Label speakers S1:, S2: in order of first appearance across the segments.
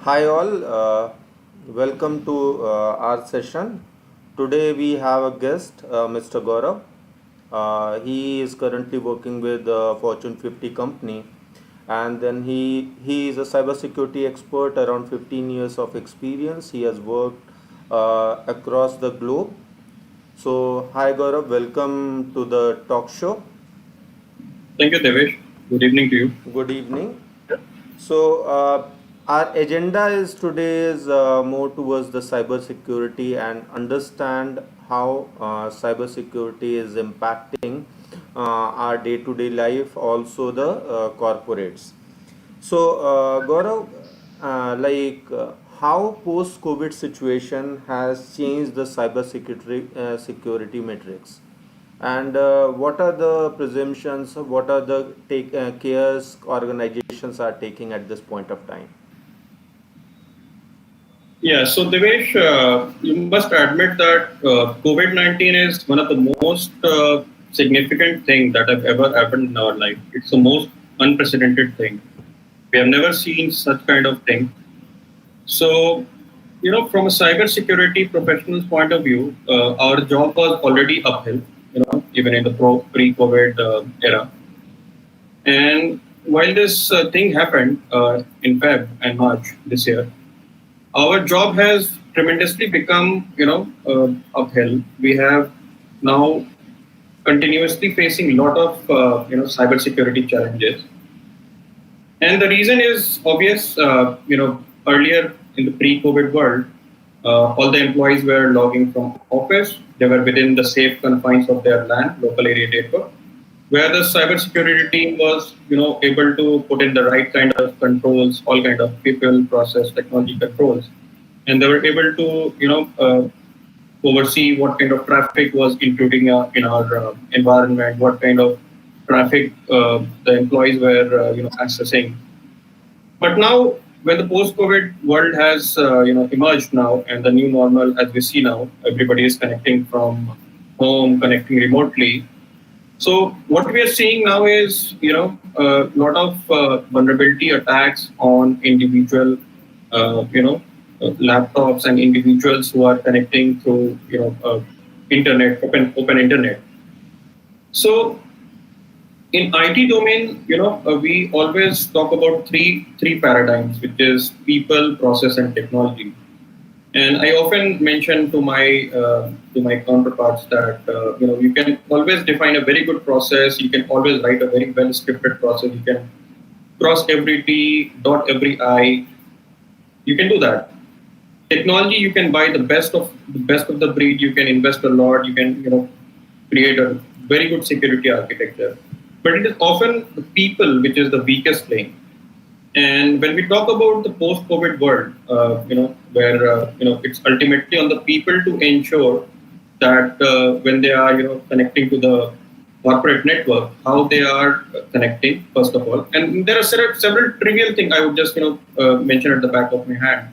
S1: Hi all, welcome to our session. Today we have a guest, Mr. Gaurav. He is currently working with Fortune 50 company, and then he is a cybersecurity expert, around 15 years of experience. He has worked across the globe. So, hi Gaurav, welcome to the talk show.
S2: Thank you, Devesh. Good evening to you.
S1: Good evening. So, our agenda is today is more towards the cybersecurity and understand how cybersecurity is impacting our day-to-day life, also the corporates. So, Gaurav, how post-COVID situation has changed the cybersecurity security metrics? And what are the presumptions? What are the cares organizations are taking at this point of time?
S2: Yeah, so Devesh, you must admit that COVID-19 is one of the most significant things that have ever happened in our life. It's the most unprecedented thing. We have never seen such kind of thing. So, from a cybersecurity professional's point of view, our job was already uphill, even in the pre-COVID era. And while this thing happened in Feb and March this year, our job has tremendously become, uphill. We have now continuously facing a lot of, cybersecurity challenges. And the reason is obvious. Earlier in the pre-COVID world, all the employees were logging from office. They were within the safe confines of their LAN, local area network, where the cybersecurity team was, able to put in the right kind of controls, all kind of people, process, technology controls, and they were able to, oversee what kind of traffic was including in our environment, what kind of traffic the employees were, accessing. But now, when the post-COVID world has, emerged now, and the new normal, as we see now, everybody is connecting from home, connecting remotely. So what we are seeing now is, a lot of vulnerability attacks on individual, laptops and individuals who are connecting through, internet, open internet. So in IT domain, we always talk about three paradigms, which is people, process, and technology. And I often mention to my counterparts that you can always define a very good process. You can always write a very well scripted process. You can cross every T, dot every I. You can do that. Technology, you can buy the best of the breed. You can invest a lot. You can create a very good security architecture. But it is often the people which is the weakest link. And when we talk about the post-COVID world, where it's ultimately on the people to ensure that when they are connecting to the corporate network, how they are connecting first of all. And there are several trivial things I would just mention at the back of my hand.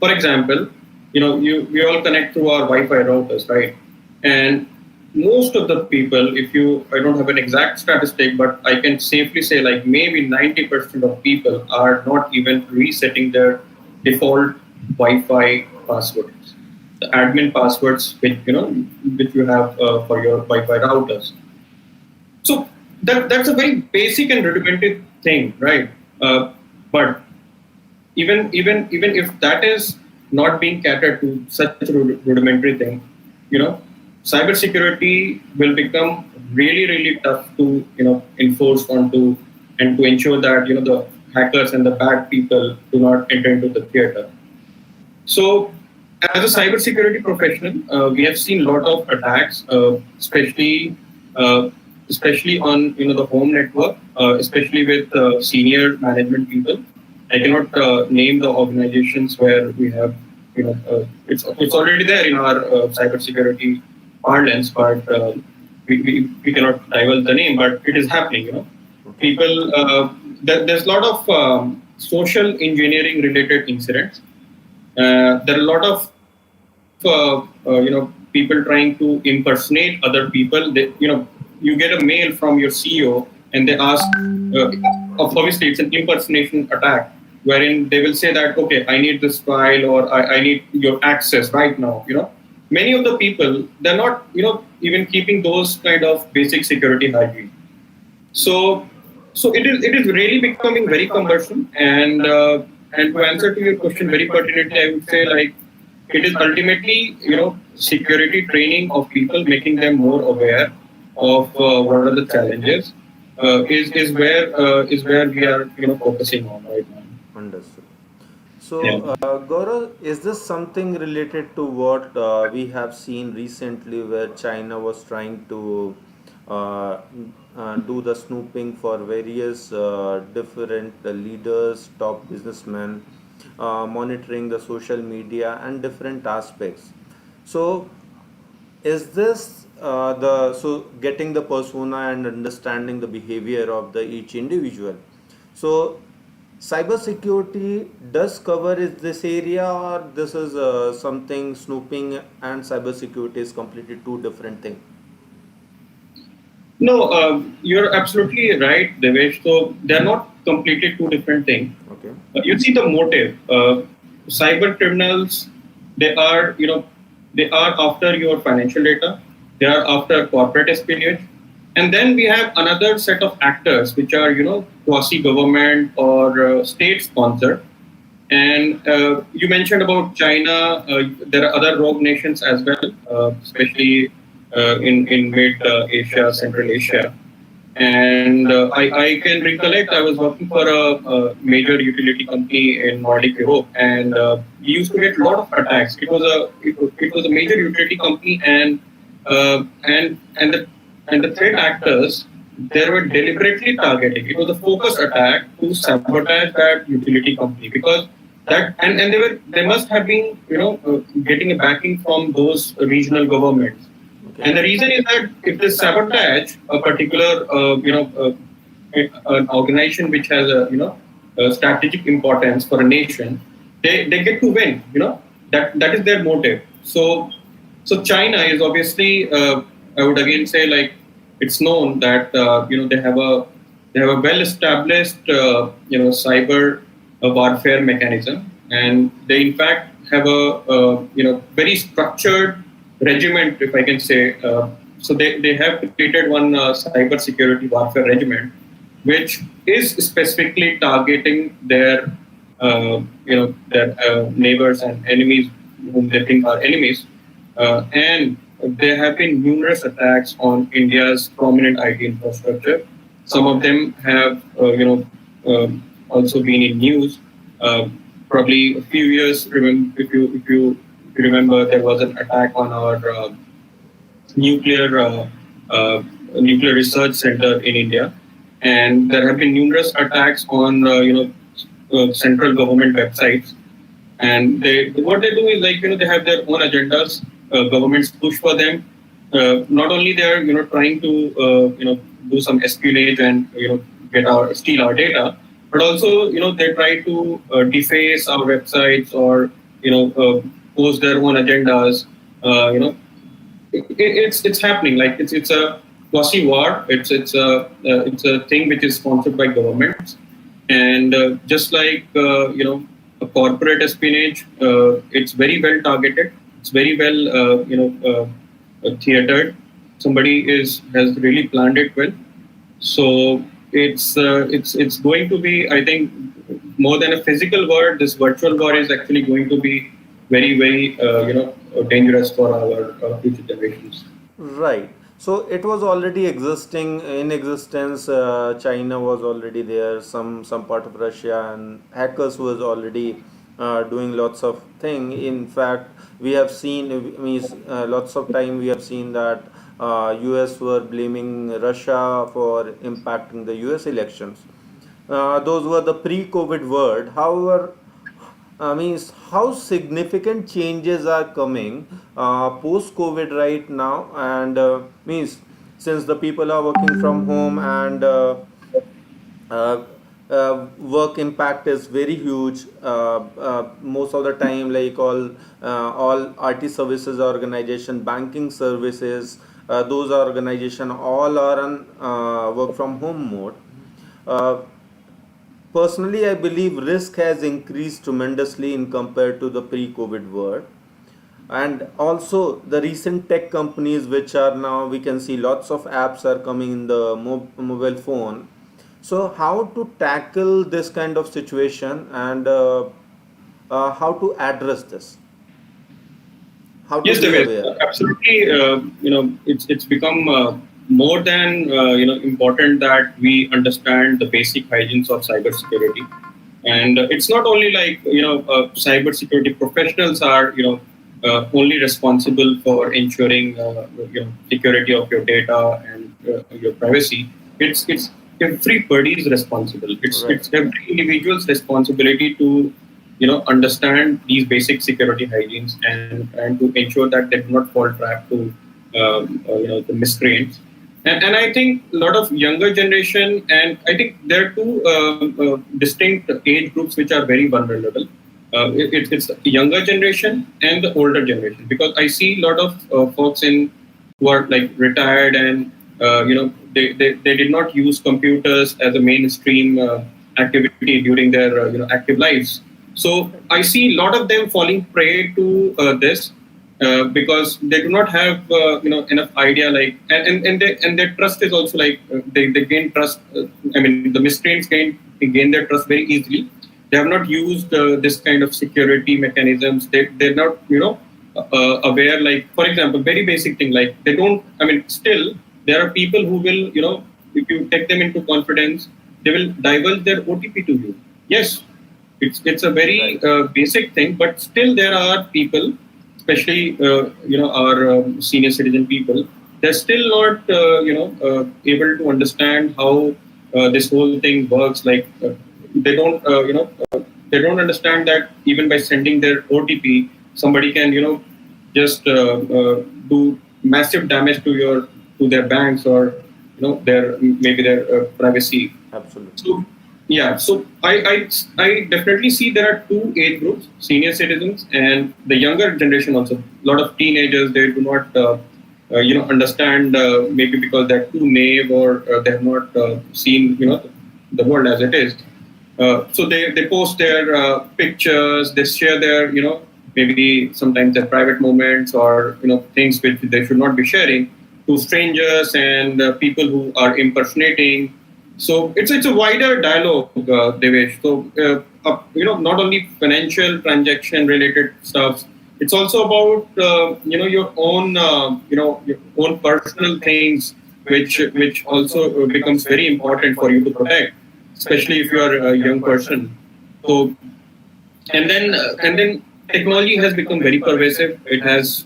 S2: For example, we all connect through our Wi-Fi routers, right? And most of the people, I don't have an exact statistic, but I can safely say like maybe 90% of people are not even resetting their default Wi-Fi passwords, the admin passwords which you have for your Wi-Fi routers. So that's a very basic and rudimentary thing, right? But even if that is not being catered to such a rudimentary thing, cybersecurity will become really really tough to enforce onto, and to ensure that the hackers and the bad people do not enter into the theater. So as a cybersecurity professional, we have seen a lot of attacks, uh, especially on the home network, especially with senior management people. I cannot name the organizations where we have, it's already there in our cybersecurity parlance, but we cannot divulge the name, but it is happening.
S1: Okay.
S2: People, there's a lot of social engineering related incidents. There are a lot of people trying to impersonate other people. You get a mail from your CEO and they ask, obviously it's an impersonation attack. wherein they will say that, okay, I need this file, or I need your access right now. Many of the people, they're not, even keeping those kind of basic security hygiene. So, it is really becoming very cumbersome. And to answer to your question very pertinently, I would say, like, it is ultimately, security training of people, making them more aware of what are the challenges. Is where we are, focusing on right now.
S1: Understood.
S2: Yeah.
S1: So, Gaurav, is this something related to what we have seen recently where China was trying to uh, do the snooping for various different leaders, top businessmen, monitoring the social media and different aspects? So, is this the so getting the persona and understanding the behavior of the each individual? So cybersecurity does cover is this area, or this is something snooping and cybersecurity is completely two different thing?
S2: No, you're absolutely right, Devesh. So they're not completely two different things.
S1: Okay.
S2: You see the motive. Cyber criminals, they are, they are after your financial data. They are after corporate espionage. And then we have another set of actors, which are, quasi-government or state-sponsored. And you mentioned about China. There are other rogue nations as well, especially in mid Asia, Central Asia. And I can recollect I was working for a major utility company in Nordic Europe, and we used to get a lot of attacks. It was a major utility company, and the threat actors, they were deliberately targeting. It was a focused attack to sabotage that utility company, because and they must have been, getting a backing from those regional governments. And the
S1: Okay.
S2: reason is that if they sabotage a particular, an organization which has a strategic importance for a nation, they get to win. That is their motive. So China is obviously, I would again say, like, it's known that they have a well established cyber warfare mechanism, and they in fact have a very structured regiment, if I can say. So they have created one cyber security warfare regiment, which is specifically targeting their neighbors and enemies, whom they think are enemies. And there have been numerous attacks on India's prominent IT infrastructure. Some of them have, also been in news. Uh, Probably a few years. If you remember, there was an attack on our nuclear uh, uh, nuclear research center in India, and there have been numerous attacks on central government websites. And what they do is, like, they have their own agendas. Governments push for them. Not only they are, trying to do some espionage and steal our data, but also, they try to deface our websites, or post their own agendas. It's happening. Like, it's a quasi war. It's a thing which is sponsored by governments, and just like a corporate espionage, it's very well targeted. It's very well theatered. Somebody is has really planned it well. So it's going to be, I think, more than a physical war. This virtual war is actually going to be very, very dangerous for our future generations.
S1: Right. So it was already existing in existence. China was already there. Some part of Russia and hackers was already doing lots of thing. In fact, we have seen means lots of time we have seen that U.S. were blaming Russia for impacting the U.S. elections. Those were the pre-COVID word. However, means how significant changes are coming post COVID right now, and means since the people are working from home and uh, work impact is very huge. Most of the time, like all RT services organization, banking services, those organization all are on work from home mode. Uh, Personally, I believe risk has increased tremendously in compared to the pre-COVID world. And also the recent tech companies, which are now, we can see lots of apps are coming in the mobile phone. So how to tackle this kind of situation, and how to address this, how to
S2: Yes,
S1: be
S2: Devesh,
S1: aware.
S2: absolutely. It's become more than important that we understand the basic hygienes of cybersecurity. And it's not only like cybersecurity professionals are only responsible for ensuring security of your data and your privacy. It's everybody's responsible.
S1: Right.
S2: It's every individual's responsibility to understand these basic security hygienes and to ensure that they do not fall trap to the miscreants. And I think a lot of younger generation, and I think there are two distinct age groups which are very vulnerable. It's the younger generation and the older generation, because I see a lot of folks in who are like retired, and they did not use computers as a mainstream activity during their active lives. So I see a lot of them falling prey to this because they do not have enough idea, like, and their trust is also like they gain trust. I mean, the miscreants gain their trust very easily. They have not used this kind of security mechanisms. They're not aware. Like, for example, very basic thing, like they don't. I mean, still there are people who will, if you take them into confidence, they will divulge their OTP to you. Yes, it's a very
S1: Right.
S2: basic thing, but still there are people, especially our senior citizen people, they're still not able to understand how this whole thing works. Like they don't they don't understand that even by sending their OTP, somebody can just do massive damage to their banks, or their maybe their privacy.
S1: Absolutely.
S2: So yeah, so I definitely see there are two age groups: senior citizens and the younger generation. Also, a lot of teenagers, they do not understand, maybe because they're too naive, or they have not seen the world as it is. So they post their pictures, they share their maybe sometimes their private moments, or things which they should not be sharing to strangers and people who are impersonating. So it's a wider dialogue, Devesh. So not only financial transaction related stuff. It's also about your own your own personal things, which also becomes very important for you to protect, especially if you are a young person. So and then technology has become very pervasive. It has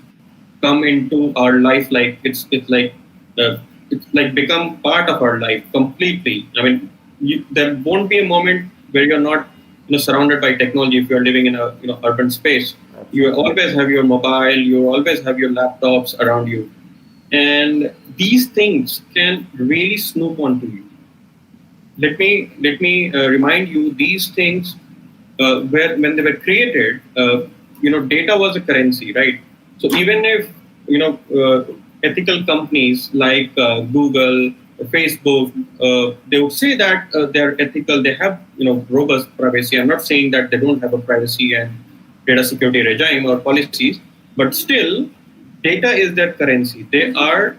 S2: come into our life, like uh, it's like become part of our life completely. I mean, there won't be a moment where you're not surrounded by technology if you're living in a urban space. You
S1: Absolutely.
S2: always have your mobile, you always have your laptops around you, and these things can really snoop onto you. Let me remind you, these things where when they were created, data was a currency, right? So even if ethical companies like Google, Facebook, they would say that they're ethical, they have robust privacy. I'm not saying that they don't have a privacy and data security regime or policies, but still, data is their currency. They are,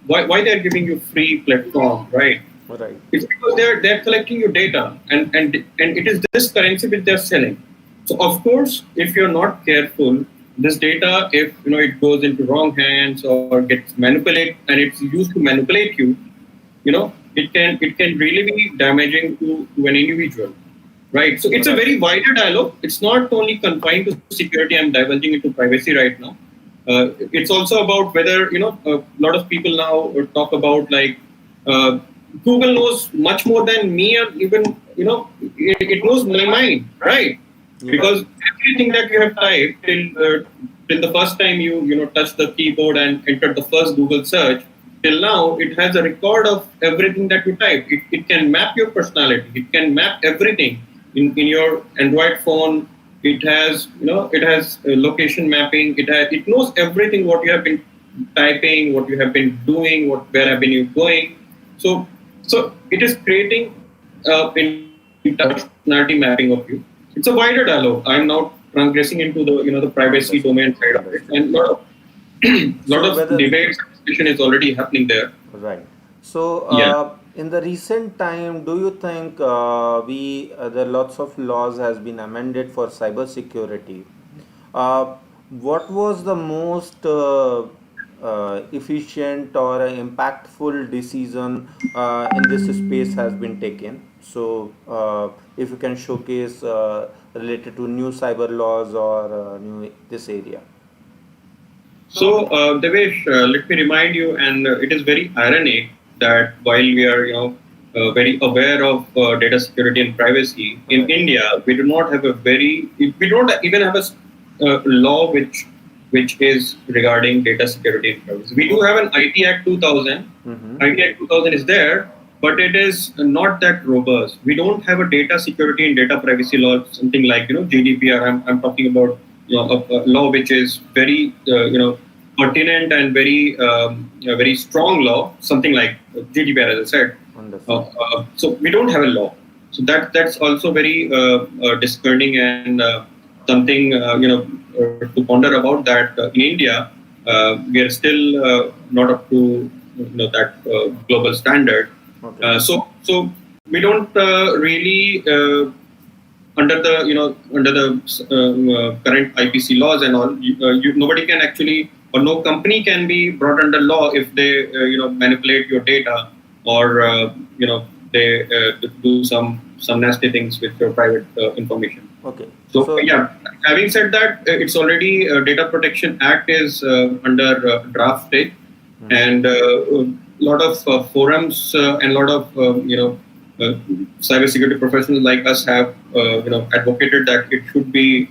S2: why they're giving you free platform, right?
S1: Right.
S2: It's because they're collecting your data, and it is this currency which they're selling. So of course, if you're not careful, this data, if it goes into wrong hands or gets manipulated, and it's used to manipulate you, it can really be damaging to an individual. Right. So it's a
S1: Right.
S2: very wider dialogue. It's not only confined to security. I'm divulging into privacy right now. It's also about whether a lot of people now talk about, like, uh, Google knows much more than me, or even it knows my mind, right?
S1: Right.
S2: Because everything that you have typed till the first time you touched the keyboard and entered the first Google search, till now it has a record of everything that you typed. It can map your personality. It can map everything in your Android phone. It has location mapping. It knows everything what you have been typing, what you have been doing, where have been you going. So it is creating in entire personality mapping of you. It's a wider dialogue. I'm now transgressing into the the privacy
S1: Understood.
S2: domain side of it,
S1: Understood.
S2: and lot
S1: So
S2: of
S1: whether
S2: debates and discussion is already happening there.
S1: right. So,
S2: Yeah.
S1: in the recent time, do you think there lots of laws has been amended for cybersecurity? Uh, what was the most efficient or impactful decision in this space has been taken? So, if you can showcase related to new cyber laws or new this area.
S2: So, Devesh, let me remind you, and it is very ironic that while we are, very aware of data security and privacy in
S1: Right.
S2: India, we do not have a we don't even have a law which is regarding data security and privacy. We do
S1: What?
S2: have an IT Act 2000.
S1: Mm-hmm.
S2: IT Act 2000 is there, but it is not that robust. We don't have a data security and data privacy law, something like GDPR. I'm talking about a law which is very pertinent and very strong law, something like GDPR, as I said.
S1: Understood.
S2: So we don't have a law. So that's also very discerning and something to ponder about that in India we are still not up to that global standard.
S1: Okay.
S2: So we don't really under the current IPC laws and all, nobody can actually, or no company can be brought under law if they manipulate your data, or they do some nasty things with your private information.
S1: Okay.
S2: So
S1: So,
S2: yeah, having said that, it's already Data Protection Act is under draft stage,
S1: mhm.
S2: and a lot of forums and a lot of uh, cybersecurity professionals like us have advocated that it should be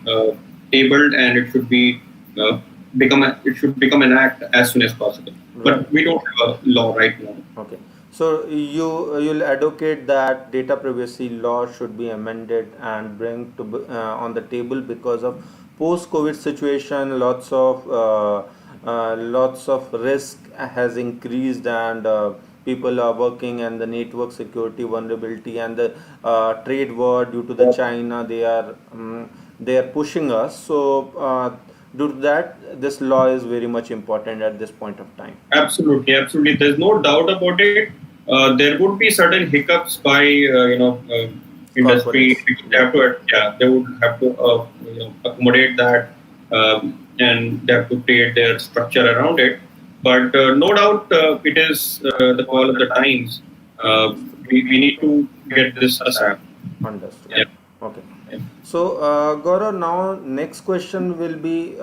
S2: tabled, and it should be it should become an act as soon as possible.
S1: Right.
S2: But we don't have a law right now.
S1: Okay. So you'll advocate that data privacy law should be amended and bring on the table because of post-COVID situation. Lots of risk has increased, and people are working, and the network security vulnerability and the trade war due to the China, they are pushing us. So due to that, this law is very much important at this point of time.
S2: Absolutely, absolutely. There's no doubt about it. There would be certain hiccups by industry.
S1: Corporates.
S2: They
S1: Yeah.
S2: have to, yeah, they would have to accommodate that, and they have to create their structure around it. But no doubt, it is the call of the times.
S1: Understood.
S2: We need to get this ASAP.
S1: Understood.
S2: Yeah.
S1: Okay.
S2: Yeah.
S1: So, Gaurav, now next question will be,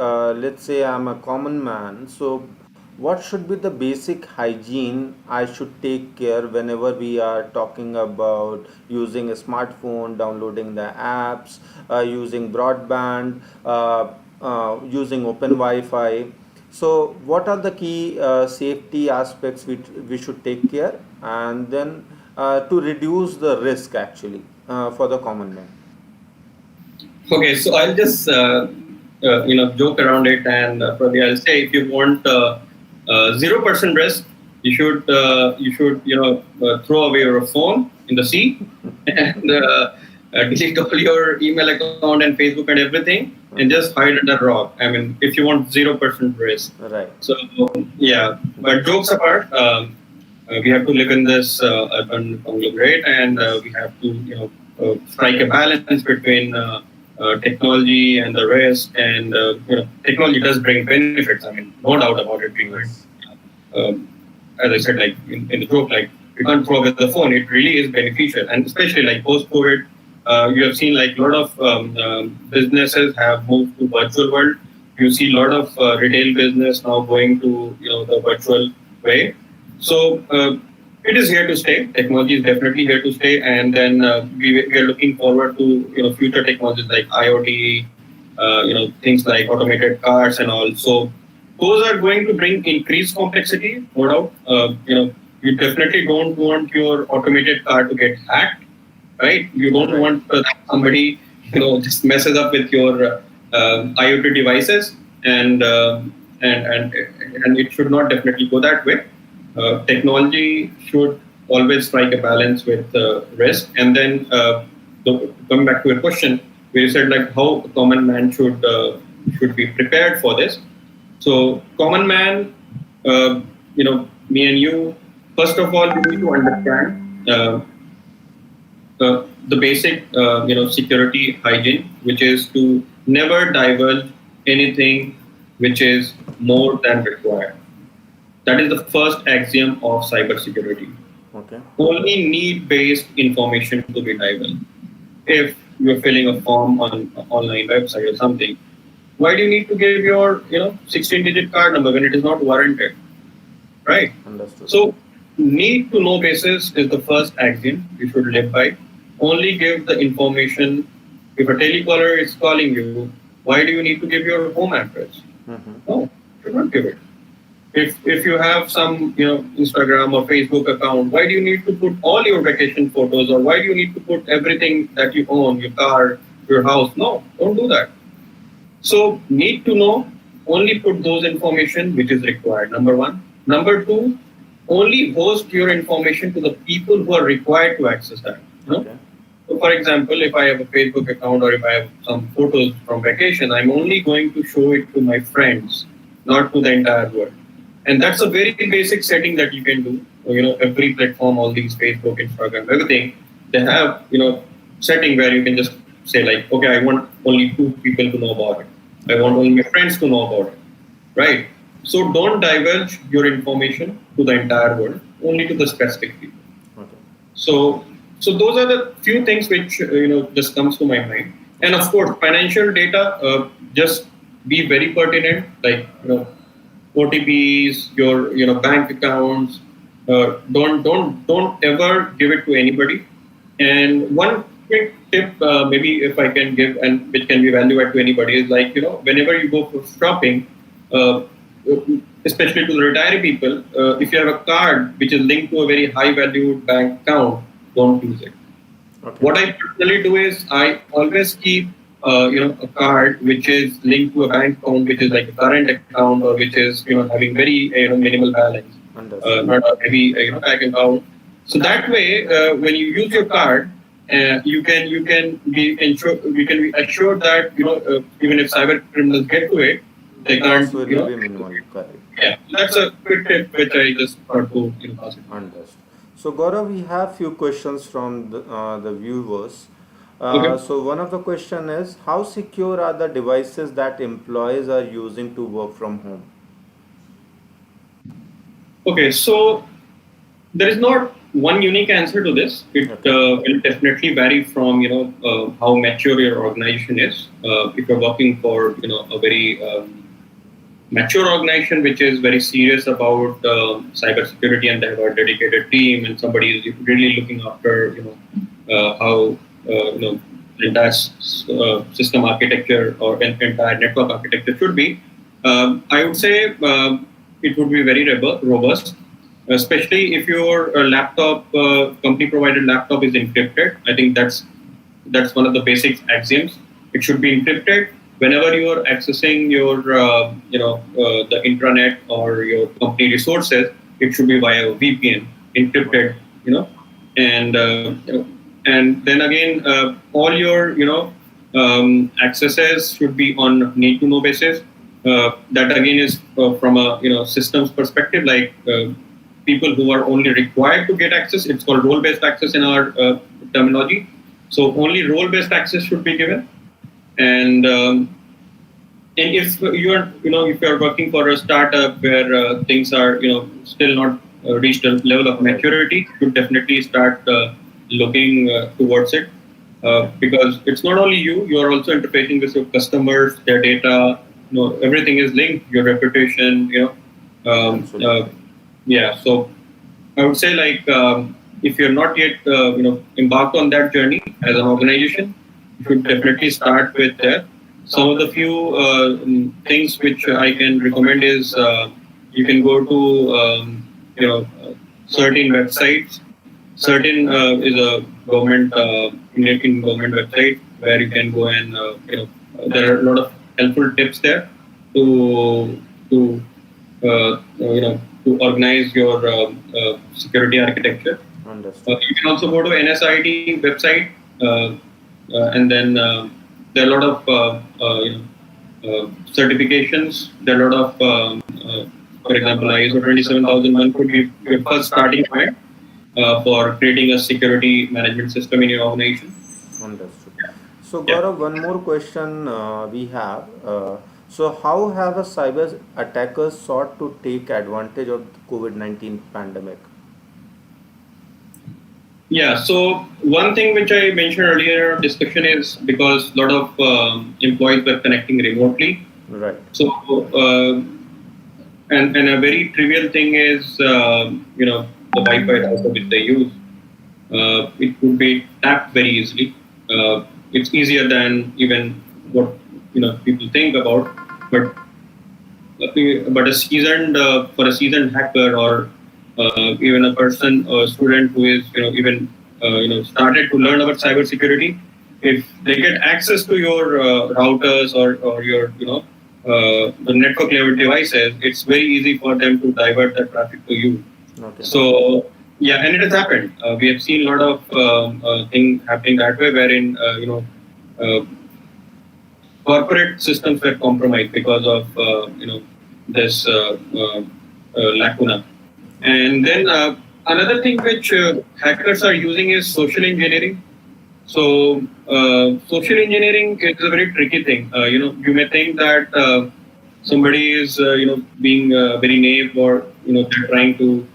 S1: let's say I'm a common man. So, what should be the basic hygiene I should take care whenever we are talking about using a smartphone, downloading the apps, using broadband, using open Wi-Fi. So, what are the key safety aspects we should take care, and then to reduce the risk actually for the common man?
S2: Okay, so I'll just joke around it, and probably I'll say, if you want 0% risk, you should throw away your phone in the sea, and delete all your email account and Facebook and everything, and
S1: Okay.
S2: just hide under a rock. I mean, if you want 0% risk.
S1: Right.
S2: So yeah, but jokes apart, we have to live in this urban conglomerate, and we have to strike a balance between technology and the risk. And technology does bring benefits. I mean, no doubt about it. We can't,
S1: Yes.
S2: as I said, like in the joke, like we can't throw away the phone. It really is beneficial, and especially like post-COVID, you have seen like a lot of businesses have moved to virtual world. You see a lot of retail business now going to the virtual way. So it is here to stay. Technology is definitely here to stay, and then we are looking forward to future technologies like IoT, things like automated cars and all. So those are going to bring increased complexity, no doubt. You definitely don't want your automated car to get hacked, right? You don't
S1: Right.
S2: want somebody just messes up with your IoT devices, and and it should not definitely go that way. Technology should always strike a balance with risk, and then coming back to your question, where you said like how a common man should be prepared for this. So common man, me and you, first of all, we need to understand the basic, security hygiene, which is to never divulge anything which is more than required. That is the first axiom of cybersecurity.
S1: Okay.
S2: Only need-based information to be divulged. If you're filling a form on an online website or something, why do you need to give your 16-digit card number when it is not warranted, right?
S1: Understood.
S2: So need to know basis is the first axiom you should live by. Only give the information. If a telecaller is calling you, why do you need to give your home address?
S1: Mm-hmm.
S2: No, you should not give it. If you have some Instagram or Facebook account, why do you need to put all your vacation photos, or why do you need to put everything that you own, your car, your house? No, don't do that. So need to know, only put those information which is required. Number one. Number two, only host your information to the people who are required to access that.
S1: Okay.
S2: So for example, if I have a Facebook account or if I have some photos from vacation, I'm only going to show it to my friends, not to the entire world. And that's a very basic setting that you can do. Every platform, all these Facebook, Instagram, everything, they have, setting where you can just say like, okay, I want only 2 people to know about it. I want only my friends to know about it, right? So don't divulge your information to the entire world, only to the specific people.
S1: Okay.
S2: So those are the few things which just comes to my mind. And of course, financial data, just be very pertinent, like OTPs, your bank accounts. Don't ever give it to anybody. And one quick tip, maybe if I can give, and which can be value add to anybody, is like whenever you go for shopping, especially to the retiree people, if you have a card which is linked to a very high valued bank account, don't use it.
S1: Okay.
S2: What I personally do is I always keep a card which is linked to a bank account which is like a current account, or which is having very minimal balance,
S1: Understood.
S2: not a heavy bank account. So that way, when you use your card, you can be assured that even if cyber criminals get to it, they can't.
S1: Loss will be minimal. Correct.
S2: Yeah, that's a quick tip which I just thought to pass it.
S1: Understood. So Gaurav, we have few questions from the viewers.
S2: Okay.
S1: So one of the question is, how secure are the devices that employees are using to work from home?
S2: Okay, so there is not one unique answer to this. It will definitely vary from how mature your organization is. If you're working for a very mature organization which is very serious about cybersecurity, and they have a dedicated team, and somebody is really looking after how the entire system architecture or entire network architecture should be. I would say it would be very robust, especially if your laptop, company provided laptop, is encrypted. I think that's one of the basic axioms. It should be encrypted. Whenever you are accessing your the intranet or your company resources, it should be via VPN, encrypted. And and then again, all your accesses should be on need to know basis. That again is from a systems perspective, like people who are only required to get access. It's called role based access in our terminology. So only role based access should be given. And if you're if you're working for a startup where things are still not reached a level of maturity, you should definitely start looking towards it, because it's not only you are also interfacing with your customers, their data. Everything is linked. Your reputation. Yeah. So I would say, like, if you're not yet embarked on that journey as an organization, you should definitely start with that. Some of the few things which I can recommend is you can go to certain websites. Certain is a government Indian government website where you can go and there are a lot of helpful tips there to to organize your security architecture.
S1: Understood.
S2: You can also go to NSIT website. and then there are a lot of certifications. There are a lot of, for example, ISO 27001 could be your first starting point for creating a security management system in your organization.
S1: Understood. So,
S2: Yeah.
S1: Gaurav, one more question we have. So, how have a cyber attackers sought to take advantage of the COVID-19 pandemic?
S2: Yeah. So one thing which I mentioned earlier in our discussion is because a lot of employees were connecting remotely.
S1: Right.
S2: So and a very trivial thing is the Wi-Fi router which they use. It could be tapped very easily. It's easier than even what people think about. But but a seasoned for a seasoned hacker or even a person a student who is even started to learn about cybersecurity, if they get access to your routers or your the network level devices, it's very easy for them to divert that traffic to you.
S1: Okay.
S2: So yeah, and it has happened. We have seen a lot of thing happening that way, wherein uh, corporate systems were compromised because of this lacuna. And then another thing which hackers are using is social engineering. So social engineering is a very tricky thing. You may think that somebody is being very naive, or they're trying to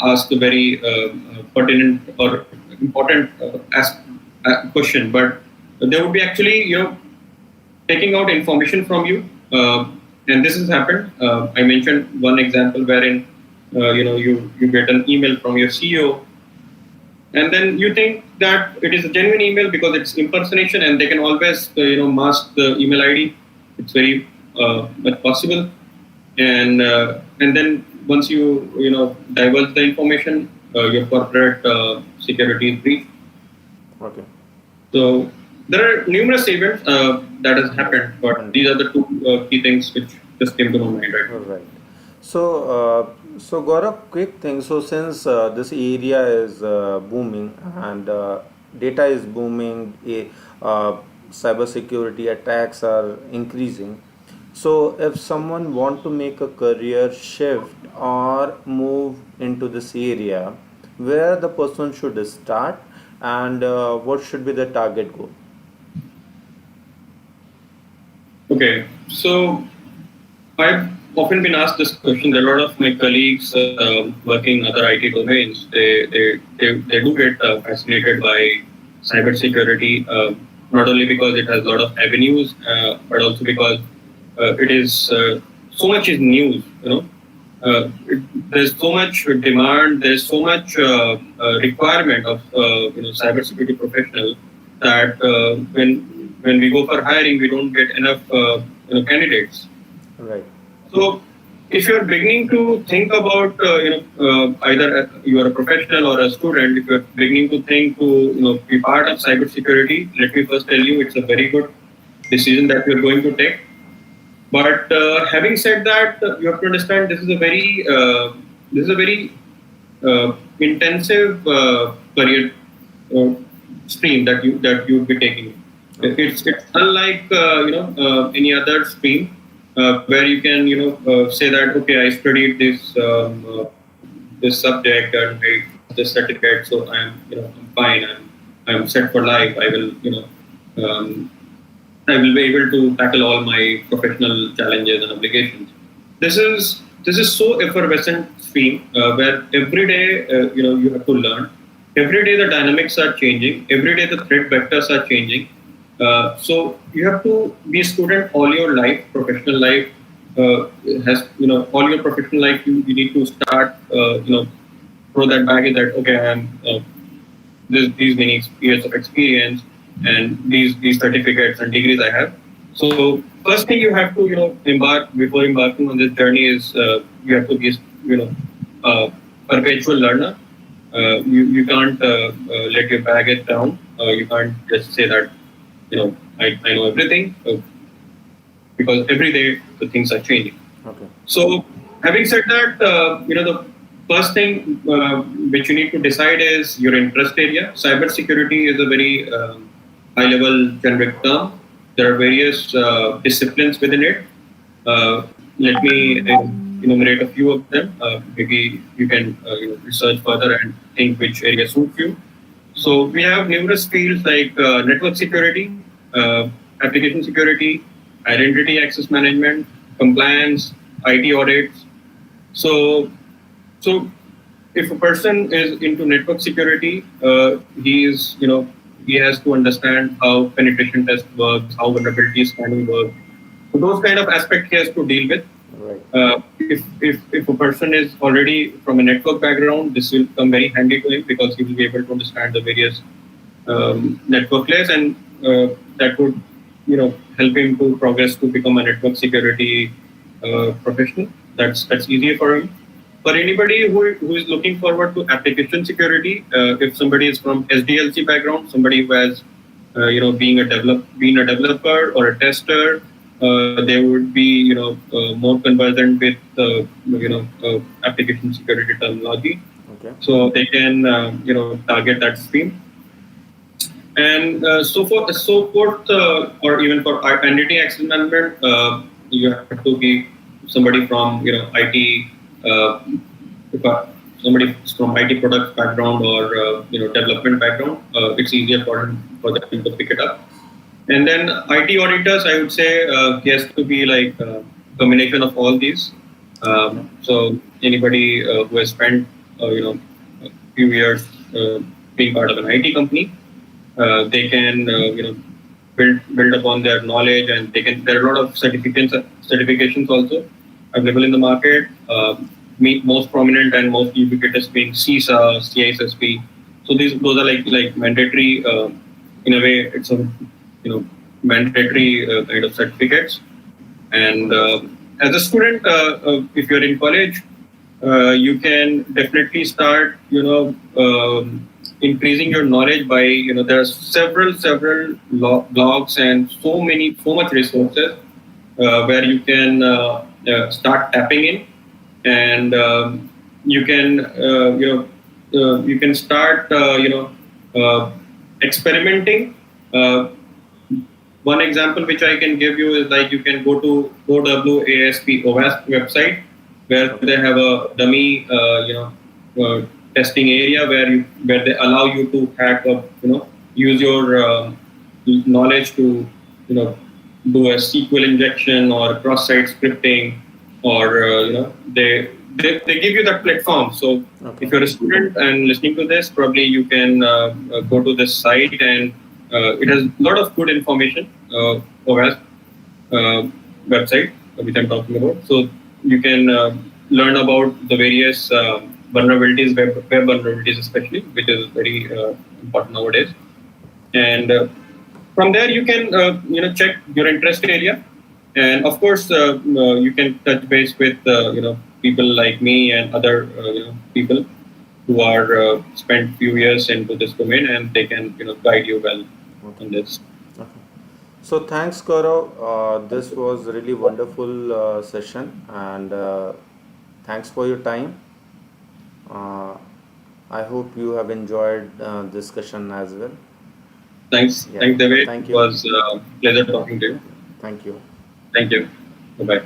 S2: ask a very pertinent or important question, but they would be actually taking out information from you. And this has happened. I mentioned one example wherein you get an email from your CEO, and then you think that it is a genuine email because it's impersonation, and they can always mask the email ID. It's very much possible, and then once you divulge the information, your corporate security is breached.
S1: Okay.
S2: So there are numerous events that has happened, but these are the two key things which just came to my mind right
S1: All
S2: now.
S1: right. So Gaurav, quick thing. So, since this area is booming and data is booming, cybersecurity attacks are increasing. So, if someone want to make a career shift or move into this area, where the person should start and what should be the target goal?
S2: Okay, so I've often been asked this question. There are a lot of my colleagues working in other IT domains. They do get fascinated by cybersecurity, not only because it has a lot of avenues, but also because it is so much is news. There's so much demand. There's so much requirement of cybersecurity professionals that when we go for hiring, we don't get enough candidates.
S1: Right.
S2: So, if you're beginning to think about, either you are a professional or a student, if you're beginning to think to, be part of cybersecurity, let me first tell you, it's a very good decision that you're going to take. But having said that, you have to understand this is a very intensive career uh, stream that you would be taking.
S1: Okay.
S2: It's unlike any other stream where you can say that, okay, I studied this subject and I passed this certificate, so I'm fine. I'm set for life. Um, I will be able to tackle all my professional challenges and obligations. This is so effervescent stream where every day you have to learn. Every day the dynamics are changing. Every day the threat vectors are changing. So you have to be a student all your life, professional life. Has all your professional life, you need to start throw that baggage that, okay, I'm these many years of experience and these certificates and degrees I have. So first thing you have to embark before embarking on this journey is you have to be a perpetual learner. You can't let your baggage down. You can't just say that I know everything, because every day the things are changing.
S1: Okay.
S2: So, having said that, the first thing which you need to decide is your interest area. Cybersecurity is a very high-level generic term. There are various disciplines within it. Let me enumerate a few of them. Maybe you can research further and think which area suits you. So we have numerous fields like network security, application security, identity access management, compliance, IT audits. So, so if a person is into network security, he has to understand how penetration test works, how vulnerability scanning works. So those kind of aspect he has to deal with.
S1: Right.
S2: If a person is already from a network background, this will come very handy to him because he will be able to understand the various network layers, and that would help him to progress to become a network security professional. That's easier for him. For anybody who is looking forward to application security, if somebody is from SDLC background, somebody who has being a developer or a tester, they would be more conversant with application security terminology,
S1: Okay.
S2: so they can target that stream. And or even for identity access management, you have to be somebody from IT, uh, somebody from IT product background or development background. It's easier for them to pick it up. And then IT auditors, I would say he has to be like a combination of all these. So anybody who has spent a few years being part of an IT company, they can build upon their knowledge, and they can. There are a lot of certifications also available in the market. Most prominent and most ubiquitous being CISA, CISSP. So those are like mandatory. In a way, it's a mandatory kind of certificates. And as a student, if you're in college, you can definitely start increasing your knowledge by there are several blogs and so much resources where you can start tapping in, and you can start experimenting. One example which I can give you is like you can go to OWASP website, where they have a dummy testing area where they allow you to hack up, use your knowledge to do a SQL injection or cross-site scripting, or they give you that platform. So
S1: Okay.
S2: if you're a student and listening to this, probably you can go to this site, and it has a lot of good information. OWASP website which I'm talking about. So you can learn about the various vulnerabilities, web vulnerabilities especially, which is very important nowadays. And from there you can check your interest area, and of course you can touch base with people like me and other people who are spent few years into this domain, and they can guide you well
S1: Okay.
S2: on this.
S1: Okay. So thanks, Gaurav. This was really wonderful session, and thanks for your time. Uh, I hope you have enjoyed discussion as well. Yeah.
S2: Thanks, David.
S1: Thank
S2: It
S1: you.
S2: was pleasure talking to you.
S1: Thank you.
S2: Thank you. Bye bye.